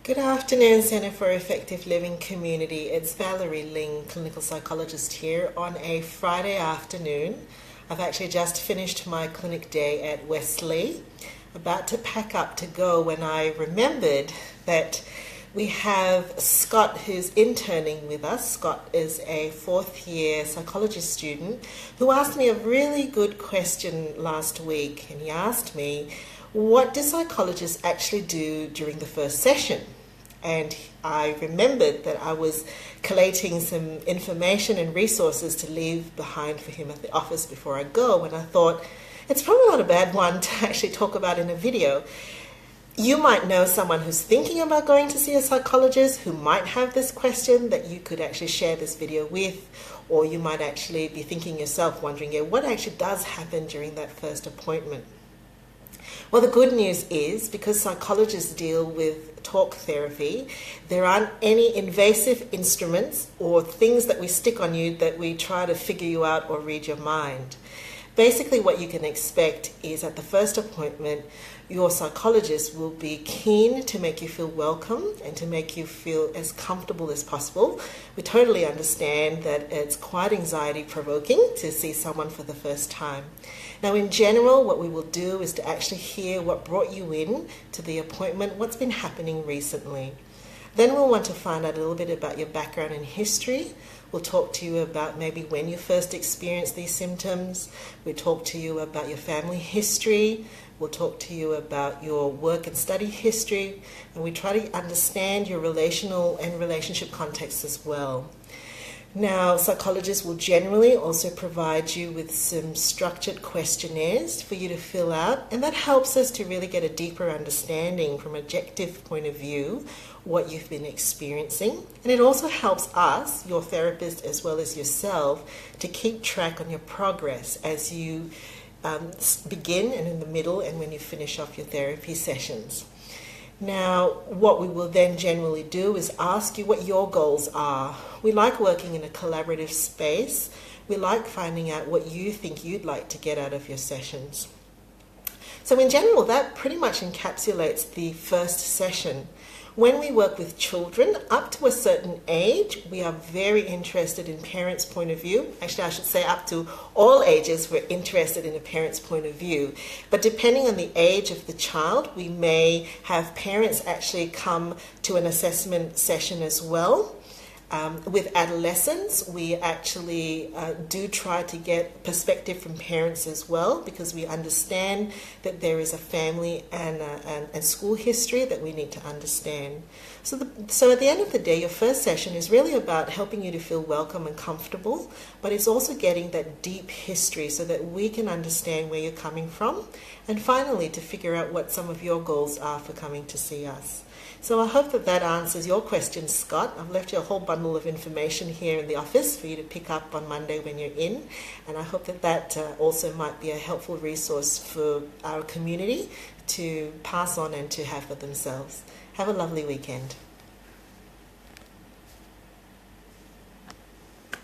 Good afternoon, Center for Effective Living Community. It's Valerie Ling, clinical psychologist here on a Friday afternoon. I've actually just finished my clinic day at Wesley, about to pack up to go when I remembered that we have Scott who's interning with us. Scott is a fourth year psychology student who asked me a really good question last week, and he asked me, what do psychologists actually do during the first session? And I remembered that I was collating some information and resources to leave behind for him at the office before I go, and I thought it's probably not a bad one to actually talk about in a video. You might know someone who's thinking about going to see a psychologist who might have this question that you could actually share this video with, or you might actually be thinking yourself, wondering, what actually does happen during that first appointment? Well, the good news is, because psychologists deal with talk therapy, there aren't any invasive instruments or things that we stick on you that we try to figure you out or read your mind. Basically, what you can expect is at the first appointment, your psychologist will be keen to make you feel welcome and to make you feel as comfortable as possible. We totally understand that it's quite anxiety provoking to see someone for the first time. Now, in general, what we will do is to actually hear what brought you in to the appointment, what's been happening recently. Then we'll want to find out a little bit about your background and history. We'll talk to you about maybe when you first experienced these symptoms. We'll talk to you about your family history. We'll talk to you about your work and study history. And we try to understand your relational and relationship context as well. Now, psychologists will generally also provide you with some structured questionnaires for you to fill out, and that helps us to really get a deeper understanding from an objective point of view what you've been experiencing. And it also helps us, your therapist as well as yourself, to keep track on your progress as you begin and in the middle and when you finish off your therapy sessions. Now, what we will then generally do is ask you what your goals are. We like working in a collaborative space. We like finding out what you think you'd like to get out of your sessions. So in general, that pretty much encapsulates the first session. When we work with children up to a certain age, we are very interested in parents' point of view. Actually, I should say up to all ages, we're interested in a parent's point of view. But depending on the age of the child, we may have parents actually come to an assessment session as well. With adolescents, we actually do try to get perspective from parents as well, because we understand that there is a family and school history that we need to understand. So at the end of the day, your first session is really about helping you to feel welcome and comfortable, but it's also getting that deep history so that we can understand where you're coming from, and finally to figure out what some of your goals are for coming to see us. So I hope that answers your question, Scott. I've left you a whole bundle of information here in the office for you to pick up on Monday when you're in. And I hope that also might be a helpful resource for our community to pass on and to have for themselves. Have a lovely weekend.